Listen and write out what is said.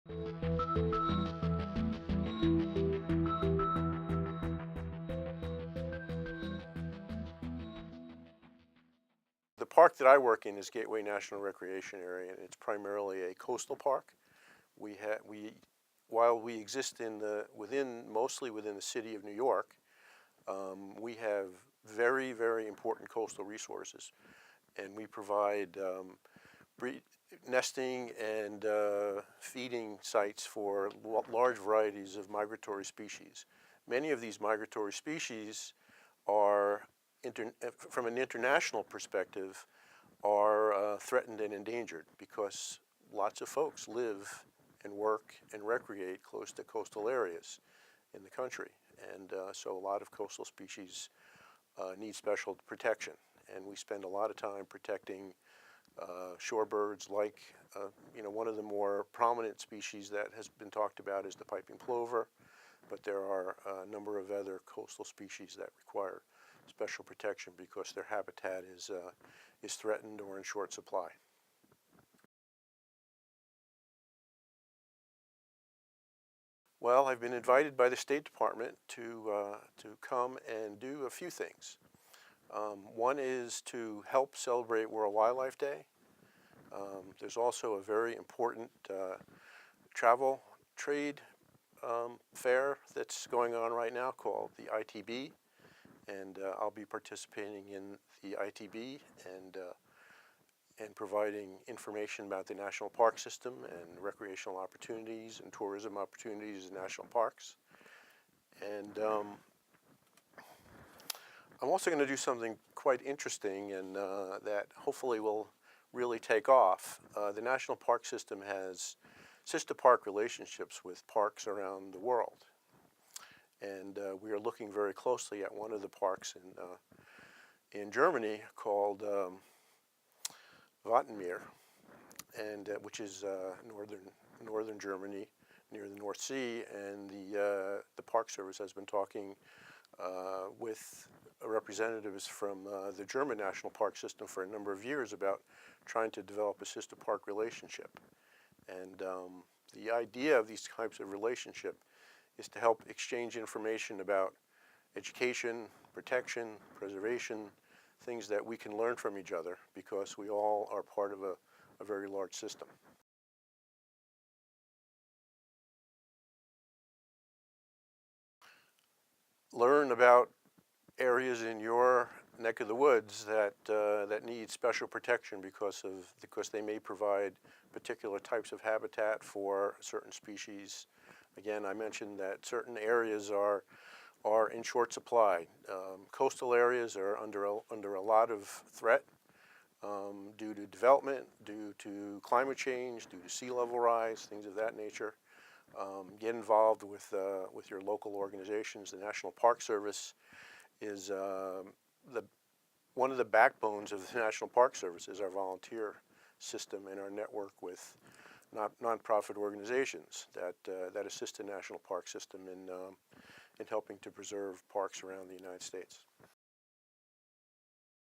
The park that I work in is Gateway National Recreation Area, and it's primarily a coastal park. While we exist mostly within the city of New York, we have very, very important coastal resources, and we provide nesting and feeding sites for large varieties of migratory species. Many of these migratory species are, from an international perspective, are threatened and endangered because lots of folks live and work and recreate close to coastal areas in the country. And so a lot of coastal species need special protection. And we spend a lot of time protecting shorebirds like, one of the more prominent species that has been talked about is the piping plover, but there are a number of other coastal species that require special protection because their habitat is threatened or in short supply. Well, I've been invited by the State Department to come and do a few things. One is to help celebrate World Wildlife Day. There's also a very important travel trade fair that's going on right now called the ITB, and I'll be participating in the ITB and providing information about the national park system and recreational opportunities and tourism opportunities in national parks. And I'm also going to do something quite interesting and that hopefully will really take off. The national park system has sister park relationships with parks around the world. And we are looking very closely at one of the parks in Germany called Wattenmeer, and which is northern Germany near the North Sea. And the Park Service has been talking with representatives from the German National Park System for a number of years about trying to develop a sister park relationship. And the idea of these types of relationship is to help exchange information about education, protection, preservation, things that we can learn from each other because we all are part of a very large system. Learn about areas in your neck of the woods that need special protection because they may provide particular types of habitat for certain species. Again, I mentioned that certain areas are in short supply. Coastal areas are under a lot of threat due to development, due to climate change, due to sea level rise, things of that nature. Get involved with your local organizations. The National Park Service is one of the backbones of the National Park Service is our volunteer system and our network with nonprofit organizations that assist the National Park System in helping to preserve parks around the United States.